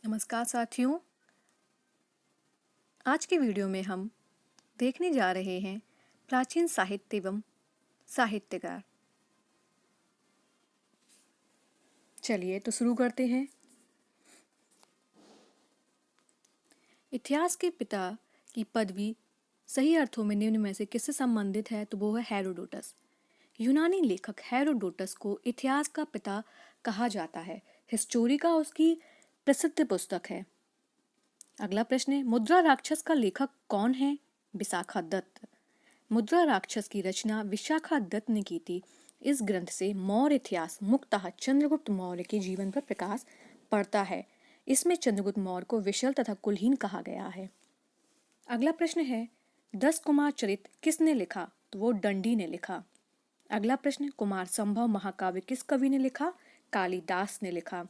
नमस्कार साथियों। आज के वीडियो में हम देखने जा रहे हैं प्राचीन साहित्य एवं साहित्यकार। चलिए तो शुरू करते हैं। इतिहास के पिता की पदवी सही अर्थों में निम्न में से किससे संबंधित है, तो वो है हेरोडोटस। यूनानी लेखक हेरोडोटस को इतिहास का पिता कहा जाता है। हिस्टोरिका उसकी प्रसिद्ध पुस्तक है। अगला प्रश्न है, मुद्रा राक्षस का लेखक कौन है? विशाखा दत्त। मुद्रा राक्षस की रचना विशाखा दत्त ने की थी। इस ग्रंथ से मौर्य इतिहास मुख्यतः चंद्रगुप्त मौर्य के जीवन पर प्रकाश पड़ता है। इसमें चंद्रगुप्त मौर्य को विशल तथा कुलहीन कहा गया है। अगला प्रश्न है, 10 कुमार चरित किसने लिखा? तो वो दंडी ने लिखा। अगला प्रश्न, कुमार संभव महाकाव्य किस कवि ने लिखा? कालिदास ने लिखा।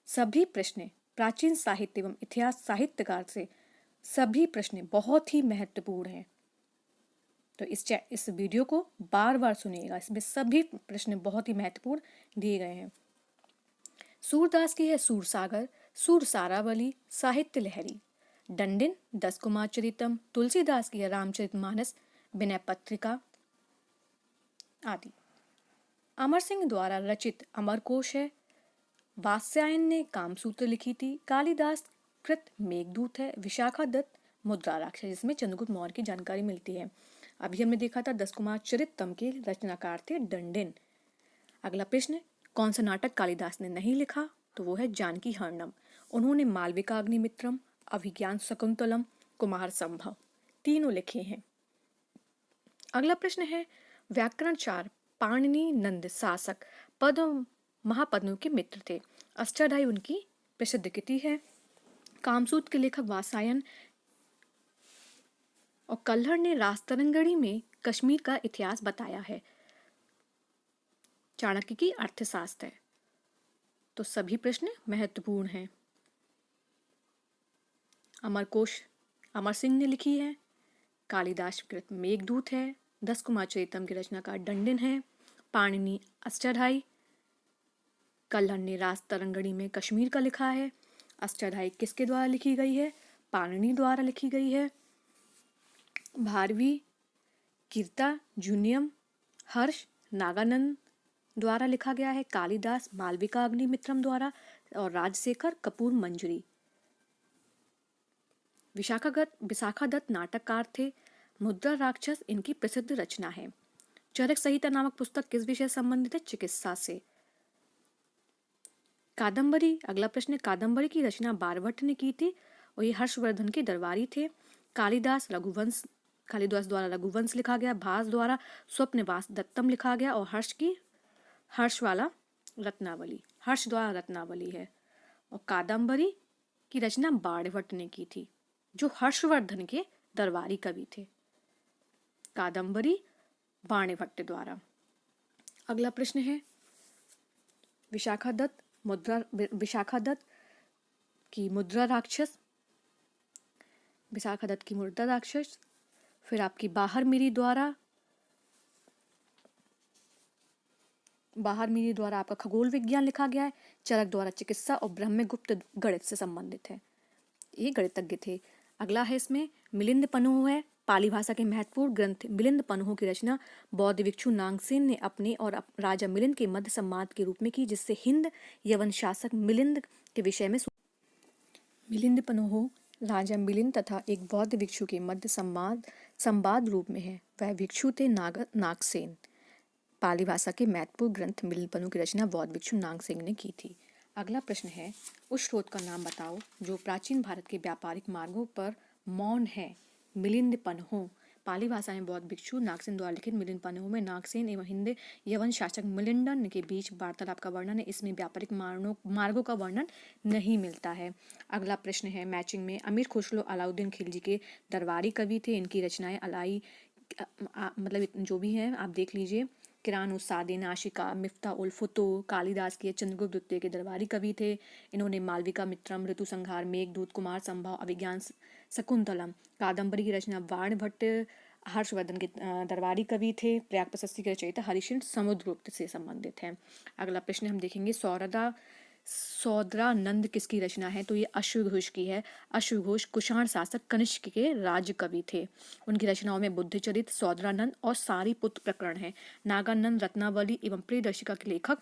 सभी प्रश्न प्राचीन साहित्य एवं इतिहास साहित्यकार से सभी प्रश्न बहुत ही महत्वपूर्ण हैं, तो इस वीडियो को बार बार सुनिएगा। इसमें सभी प्रश्न बहुत ही महत्वपूर्ण दिए गए हैं। सूरदास की है सूरसागर, सूरसारावली, साहित्य लहरी। दंडिन 10 कुमार चरितम, तुलसीदास की है रामचरितमानस, विनय पत्रिका आदि। अमर सिंह द्वारा रचित अमरकोश है। वात्स्यायन ने कामसूत्र लिखी थी। कालिदास कृत मेघदूत है। विशाखा दत्त मुद्रा राक्षस, जिसमें चंद्रगुप्त मौर्य की जानकारी मिलती है। अभी हमने देखा था 10 कुमार चरितम के रचनाकार थे दंडिन। अगला प्रश्न, कौन सा नाटक कालिदास ने नहीं लिखा? तो वो है जानकी हरणम। उन्होंने मालविका अग्निमित्रम, अभिज्ञान शकुंतलम, कुमार संभव तीनों लिखे हैं। अगला प्रश्न है, व्याकरण 4 पाणिनि नंद शासक पद्म महापद्मों के मित्र थे। अष्टाध्यायी उनकी प्रसिद्ध कृति है। कामसूत्र के लेखक वात्स्यायन और कल्हड़ ने राजतरंगिणी में कश्मीर का इतिहास बताया है। चाणक्य की अर्थशास्त्र है। तो सभी प्रश्न महत्वपूर्ण हैं। अमरकोश अमर सिंह ने लिखी है। कालिदास कृत मेघदूत है। 10 कुमार चरितम की रचनाकार दंडिन है। पाणिनि अष्टाध्यायी, कल्हड़ ने राजतरंगिणी में कश्मीर का लिखा है। अष्टाध्यायी किसके द्वारा लिखी गई है? पाणिनि द्वारा लिखी गई है। भारवी, कीर्ता, जूनियम, हर्ष, नागानंद द्वारा लिखा गया है। कालिदास मालविका अग्निमित्रम द्वारा और राजशेखर कपूर मंजरी। विशाखा दत्त नाटककार थे। मुद्रा राक्षस इनकी प्रसिद्ध रचना है। चरक संहिता नामक पुस्तक किस विषय से संबंधित है? चिकित्सा से। कादम्बरी, अगला प्रश्न, कादम्बरी की रचना बारभट्ट ने की थी और ये हर्षवर्धन के दरबारी थे। कालिदास द्वारा रघुवंश लिखा गया। भास द्वारा स्वप्नवास दत्तम लिखा गया और हर्ष द्वारा रत्नावली है। और कादम्बरी की रचना बाणभट्ट ने की थी, जो हर्षवर्धन के दरबारी कवि थे। कादम्बरी बाणभट्ट द्वारा। अगला प्रश्न है, विशाखा दत्त की मुद्रा राक्षस। फिर आपकी बाहर मीरी द्वारा आपका खगोल विज्ञान लिखा गया है। चरक द्वारा चिकित्सा और ब्रह्मगुप्त गणित से संबंधित है। ये गणितज्ञ थे। अगला है इसमें मिलिंद पन्ह है। पाली भाषा के महत्वपूर्ण ग्रंथ मिलिंद पन्ह की रचना बौद्ध भिक्षु नागसेन ने अपने और राजा मिलिंद के मध्य संवाद के रूप में की, जिससे हिंद यवन शासक मिलिंद के विषय में मिलिंद पन्ह राजा मिलिंद तथा एक बौद्ध भिक्षु के मध्य संवाद रूप में है। वह भिक्षु थे नागसेन। पाली भाषा के महत्वपूर्ण ग्रंथ मिलिंद पन्ह की रचना बौद्ध भिक्षु नागसेन ने की थी। अगला प्रश्न है, उस स्रोत का नाम बताओ जो प्राचीन भारत के व्यापारिक मार्गों पर मौन है। मिलिंद पन्ह। पाली भाषा में बौद्ध भिक्षु नागसेन द्वारा लिखित मिलिंद पन्ह में नागसेन एवं हिंद यवन शासक मिलिंदन के बीच वार्तालाप का वर्णन है। इसमें व्यापारिक मार्गों का वर्णन नहीं मिलता है। अगला प्रश्न है, मैचिंग में अमीर खुसरो अलाउद्दीन खिलजी के दरबारी कवि थे। इनकी रचनाएं मतलब जो भी है आप देख लीजिए। किरान सादे, नाशिका, मिफ्ता उल फुतूह, कालिदास के चंद्रगुप्त द्वितीय के दरबारी कवि थे। इन्होंने मालविका मित्रम, ऋतु संहार, मेघदूत, कुमार संभव, अभिज्ञान शकुंतलम, कादम्बरी की रचना बाणभट्ट, हर्षवर्धन के दरबारी कवि थे। प्रयाग प्रशस्ति के रचयिता हरिश्चंद्र समुद्रगुप्त से संबंधित है। अगला प्रश्न हम देखेंगे, सौरदा सौंदरानंद किसकी रचना है? तो ये अश्वघोष की है। अश्वघोष कुषाण शासक कनिष्क के राज्य कवि थे। उनकी रचनाओं में बुद्धचरित, सौंदरानंद और सारीपुत्र प्रकरण है। नागानंद, रत्नावली एवं प्रियदर्शिका के लेखक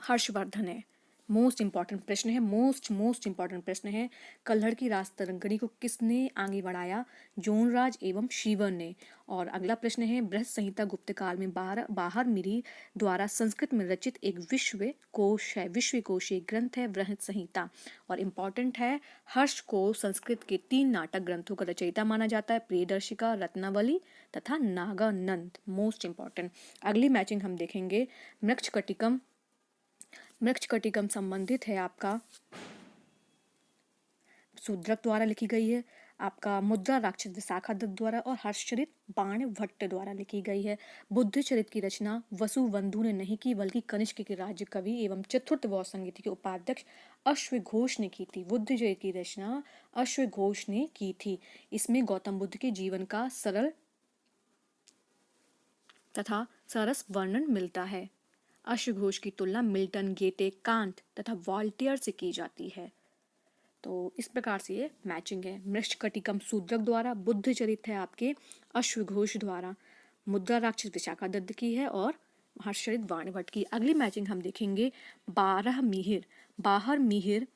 हर्षवर्धन है। मोस्ट इंपॉर्टेंट प्रश्न है, मोस्ट इंपॉर्टेंट प्रश्न है, कल्हड़ की रास तरंगिणी को किसने आगे बढ़ाया? जोनराज एवं शीवर ने। और अगला प्रश्न है, बृहत संहिता गुप्त काल में बाहर मिरी द्वारा संस्कृत में रचित एक विश्व कोशीय ग्रंथ है बृहत संहिता। और इम्पॉर्टेंट है, हर्ष को संस्कृत के 3 नाटक ग्रंथों का रचयिता माना जाता है, प्रियदर्शिका, रत्नावली तथा नागानंद। Most important. अगली मैचिंग हम देखेंगे, मृक्षकटिकम संबंधित है आपका शूद्रक द्वारा लिखी गई है, आपका मुद्रा राक्षस विशाखा दत्त द्वारा, और हर्षचरित बाण भट्ट द्वारा लिखी गई है। बुद्धचरित की रचना वसुबंधु ने नहीं की, बल्कि कनिष्क के राज्य कवि एवं चतुर्थ वौ संहिता के उपाध्यक्ष अश्वघोष ने की थी। बुद्धचरित की रचना अश्वघोष ने की थी। इसमें गौतम बुद्ध के जीवन का सरल तथा सरस वर्णन मिलता है। अश्वघोष की तुलना मिल्टन, गेटे, कांट तथा वॉल्टेयर से की जाती है। तो इस प्रकार से ये मैचिंग है। मृक्षकटिकम शूद्रक द्वारा, बुद्धचरित है आपके अश्वघोष द्वारा, मुद्रा राक्षस विशाखा दत्त की है और हर्षचरित बाण भट्ट की। अगली मैचिंग हम देखेंगे, बाहर मिहिर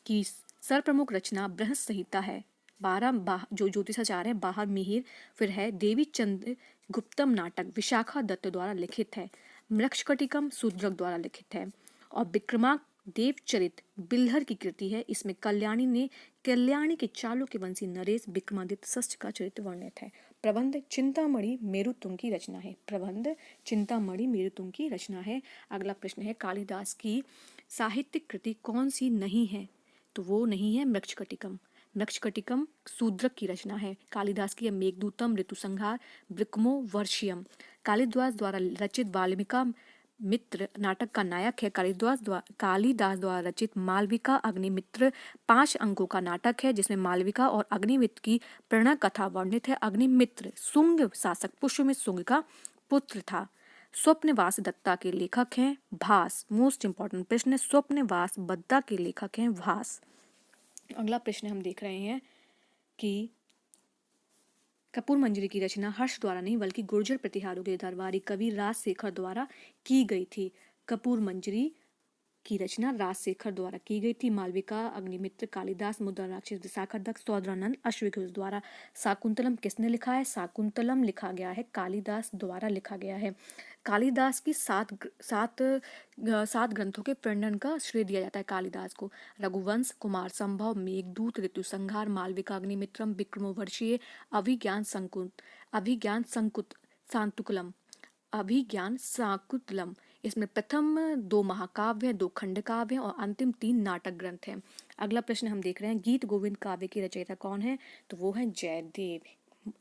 की सर्वप्रमुख रचना बृहत संहिता है। जो ज्योतिषाचार्य है बाहर मिहिर, फिर है देवी चंद्र गुप्तम नाटक विशाखा दत्त द्वारा लिखित है। मृक्षकटिकम शूद्रक द्वारा लिखित है। और विक्रमांक देवचरित बिल्हर की कृति है। इसमें कल्याणी के चालुक्य वंशी नरेश विक्रमादित्य षष्ठ का चरित्र वर्णित है। प्रबंध चिंतामणि मेरुतुंग की रचना है। प्रबंध चिंतामणि मेरुतुंग की रचना है। अगला प्रश्न है, कालिदास की साहित्यिक कृति कौन सी नहीं है? तो वो नहीं है मृक्षकटिकम। मृक्षकटिकम शूद्रक की रचना है। कालिदास की मेघदूतम, ऋतुसंहार, वृक्मो वर्षियम। कालिदास द्वारा रचित वाल्मीका मित्र नाटक का नायक है। कालिदास द्वारा रचित मालविका अग्निमित्र 5 अंकों का नाटक है, जिसमें मालविका और अग्निमित्र की प्रणय कथा वर्णित है। अग्निमित्र सुंग शासक पुष्यमित्र सुंग का पुत्र था। स्वप्नवास दत्ता के लेखक हैं भास। मोस्ट इंपॉर्टेंट प्रश्न है, स्वप्नवास बद्दा के लेखक हैं भास। अगला प्रश्न हम देख रहे हैं कि कपूर मंजरी की रचना हर्ष द्वारा नहीं बल्कि गुर्जर प्रतिहारों के दरबारी कवि राजशेखर द्वारा की गई थी। कपूर मंजरी की रचना राजशेखर द्वारा की गई थी। मालविका, अग्निमित्र, कालिदास, मुद्रा राक्षस विशाखा दत्त, सौंदरानंद, अश्वघोष द्वारा। शाकुंतलम किसने लिखा है? शाकुंतलम लिखा गया है कालिदास द्वारा लिखा गया है। कालिदास की सात ग्रंथों के प्रणयन का श्रेय दिया जाता है कालिदास को। रघुवंश, कुमार संभव, मेघदूत, ऋतुसंहार, मालविका अग्निमित्रम, विक्रमोर्वशीय, अभिज्ञान शाकुंतलम। इसमें प्रथम 2 महाकाव्य, 2 खंडकाव्य और अंतिम 3 नाटक ग्रंथ हैं। अगला प्रश्न हम देख रहे हैं, गीत गोविंद काव्य की रचयिता कौन है? तो वो है जयदेव।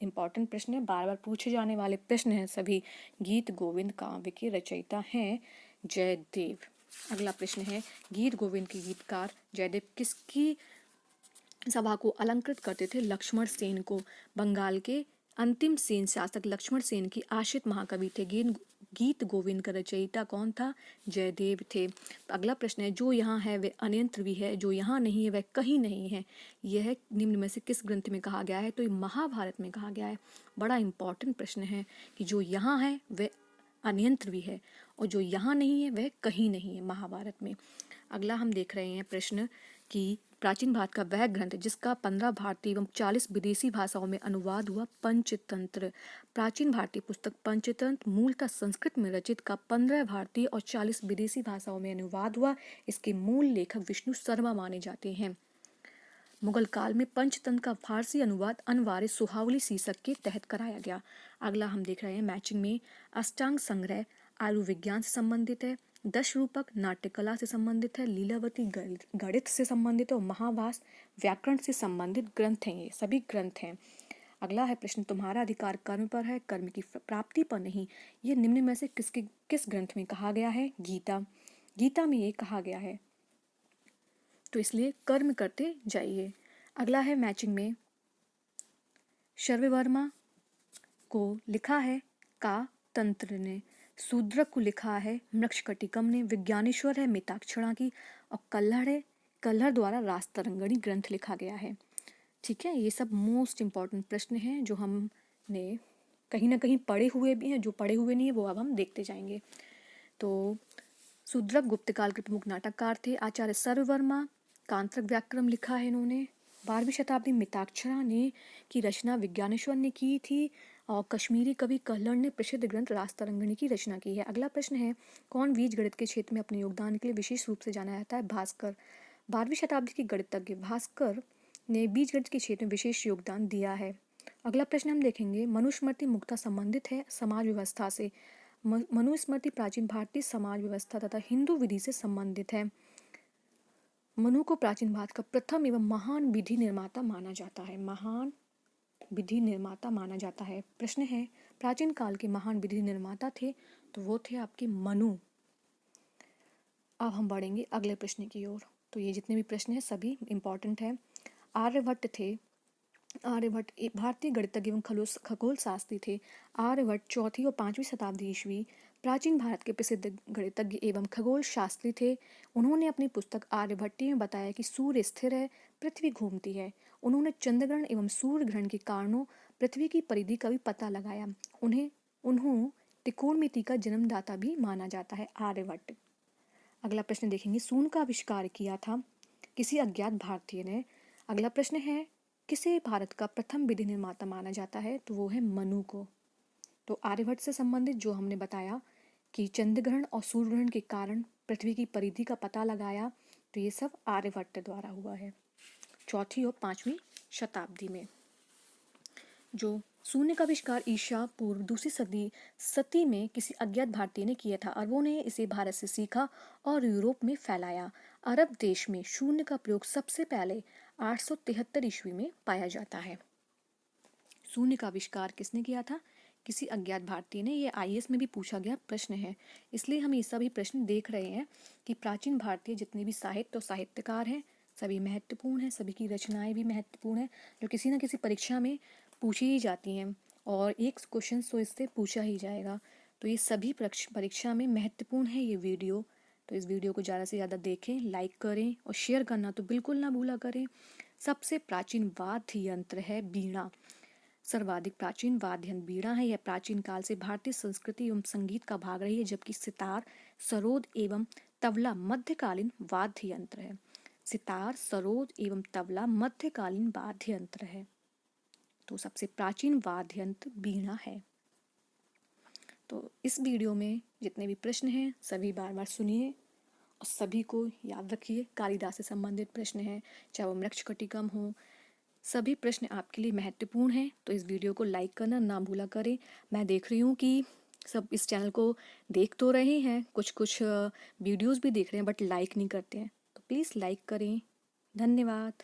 इंपॉर्टेंट प्रश्न है, बार बार पूछे जाने वाले प्रश्न हैं सभी। गीत गोविंद काव्य के रचयिता हैं जयदेव। अगला प्रश्न है, गीत गोविंद के गीतकार जयदेव किसकी सभा को अलंकृत करते थे? लक्ष्मण सेन को। बंगाल के अंतिम सेन शासक लक्ष्मण सेन की आश्रित महाकवि थे। गीत गोविंद का रचयिता कौन था? जयदेव थे। अगला प्रश्न है, जो यहाँ है वह अन्यत्र भी है, जो यहाँ नहीं है वह कहीं नहीं है। यह निम्न में से किस ग्रंथ में कहा गया है? तो ये महाभारत में कहा गया है। बड़ा इंपॉर्टेंट प्रश्न है कि जो यहाँ है वह अन्यत्र भी है और जो यहाँ नहीं है वह कहीं नहीं है, महाभारत में। अगला हम देख रहे हैं प्रश्न कि प्राचीन भारत का वह ग्रंथ जिसका 15 भारतीय एवं 40 विदेशी भाषाओं में अनुवाद हुआ, पंचतंत्र। प्राचीन भारतीय पुस्तक पंचतंत्र मूलतः संस्कृत में रचित का 15 भारतीय और 40 विदेशी भाषाओं में अनुवाद हुआ। इसके मूल लेखक विष्णु शर्मा माने जाते हैं। मुगल काल में पंचतंत्र का फारसी अनुवाद अनवारे सुहावली शीर्षक के तहत कराया गया। अगला हम देख रहे हैं मैचिंग में, अष्टांग संग्रह आयुर्विज्ञान से संबंधित है, 10 रूपक नाट्यकला से संबंधित है, लीलावती गणित से संबंधित है और महाभास व्याकरण से संबंधित ग्रंथ हैं। ये सभी ग्रंथ हैं। अगला है प्रश्न, तुम्हारा अधिकार कर्म पर है, कर्म की प्राप्ति पर नहीं। ये निम्न में से किस ग्रंथ में कहा गया है? गीता में ये कहा गया है, तो इसलिए कर्म करते जाइए। अगला है मैचिंग में, शर्ववर्मा को लिखा है का तंत्र ने, शूद्रक को लिखा है मृक्षकटिकम ने, विज्ञानेश्वर है मिताक्षरा की, और कल्हड़ है, कल्हड़ द्वारा रास्तरंगणी ग्रंथ लिखा गया है। ठीक है, ये सब मोस्ट इम्पॉर्टेंट प्रश्न हैं जो हमने कहीं ना कहीं पढ़े हुए भी हैं, जो पढ़े हुए नहीं है वो अब हम देखते जाएंगे। तो शूद्रक गुप्त काल के प्रमुख नाटककार थे आचार्य सर्ववर्मा, कांतक व्याकरण लिखा है इन्होंने। 12वीं शताब्दी में मिताक्षरा ने की रचना विज्ञानेश्वर ने की थी और कश्मीरी कवि कल्हड़ ने प्रसिद्ध ग्रंथ रास्तरंगिणी की रचना की है। अगला प्रश्न है, कौन बीज गणित के क्षेत्र में अपने योगदान के लिए विशेष रूप से जाना जाता है? भास्कर। 12वीं शताब्दी के गणितज्ञ भास्कर ने बीज गणित के क्षेत्र में विशेष योगदान दिया है। अगला प्रश्न हम देखेंगे, मनुस्मृति मुख्यतः संबंधित है समाज व्यवस्था से। मनुस्मृति प्राचीन भारतीय समाज व्यवस्था तथा हिंदू विधि से संबंधित है। मनु को प्राचीन भारत का प्रथम एवं महान विधि निर्माता माना जाता है। महान विधि निर्माता माना जाता है। प्रश्न है, प्राचीन काल के महान विधि निर्माता थे तो वो थे आपके मनु। अब हम बढ़ेंगे अगले प्रश्न की ओर। तो ये जितने भी प्रश्न हैं सभी इंपॉर्टेंट हैं। आर्यभट्ट थे। आर्यभट्ट एक भारतीय गणितज्ञ एवं खगोल शास्त्री थे। आर्यभट्ट 4वीं और 5वीं शताब्दी ईस्वी प्राचीन भारत के प्रसिद्ध गणितज्ञ एवं खगोल शास्त्री थे। उन्होंने अपनी पुस्तक आर्यभट्टी में बताया कि सूर्य स्थिर है, पृथ्वी घूमती है। उन्होंने चंद्रग्रहण एवं सूर्य ग्रहण के कारणों पृथ्वी की परिधि का भी पता लगाया। उन्होंने त्रिकोणमिति का जन्मदाता भी माना जाता है आर्यभट्ट। अगला प्रश्न देखेंगे, शून्य का आविष्कार किया था किसी अज्ञात भारतीय ने। अगला प्रश्न है, किसे भारत का प्रथम विधि निर्माता माना जाता है? तो वो है मनु को। तो आर्यभट्ट से संबंधित जो हमने बताया कि चंद्रग्रहण और सूर्य ग्रहण के कारण पृथ्वी की परिधि का पता लगाया, तो ये सब आर्यभट्ट द्वारा हुआ है 4वीं और 5वीं शताब्दी में। जो शून्य का आविष्कार ईसा पूर्व 2वीं सदी में किसी अज्ञात भारतीय ने किया था। अरबों ने इसे भारत से सीखा और यूरोप में फैलाया। अरब देश में शून्य का प्रयोग सबसे पहले 873 ईस्वी में पाया जाता है। शून्य का आविष्कार किसने किया था? किसी अज्ञात भारतीय ने। ये आईएएस में भी पूछा गया प्रश्न है, इसलिए हम ये सभी प्रश्न देख रहे हैं कि प्राचीन भारतीय जितने भी साहित्य और साहित्यकार हैं सभी महत्वपूर्ण हैं, सभी की रचनाएं भी महत्वपूर्ण हैं, जो किसी न किसी परीक्षा में पूछी ही जाती हैं और एक क्वेश्चन तो इससे पूछा ही जाएगा। तो ये सभी परीक्षा में महत्वपूर्ण है ये वीडियो। तो इस वीडियो को ज़्यादा से ज़्यादा देखें, लाइक करें और शेयर करना तो बिल्कुल ना भूला करें। सबसे प्राचीन वाद्य यंत्र है बीणा। सर्वाधिक प्राचीन वाद्य यंत्र बीणा है। यह प्राचीन काल से भारतीय संस्कृति एवं संगीत का भाग रही है, जबकि सितार, सरोद एवं तबला मध्यकालीन वाद्य यंत्र है। सितार, सरोद एवं तबला मध्यकालीन वाद्य यंत्र है। तो सबसे प्राचीन वाद्य यंत्र बीणा है। तो इस वीडियो में जितने भी प्रश्न हैं सभी बार बार सुनिए और सभी को याद रखिए। कालिदास से संबंधित प्रश्न हैं, चाहे वो मृच्छकटिकम हो, सभी प्रश्न आपके लिए महत्वपूर्ण हैं। तो इस वीडियो को लाइक करना ना भूला करें। मैं देख रही हूँ कि सब इस चैनल को देख तो रहे हैं, कुछ वीडियोस भी देख रहे हैं बट लाइक नहीं करते हैं, तो प्लीज़ लाइक करें। धन्यवाद।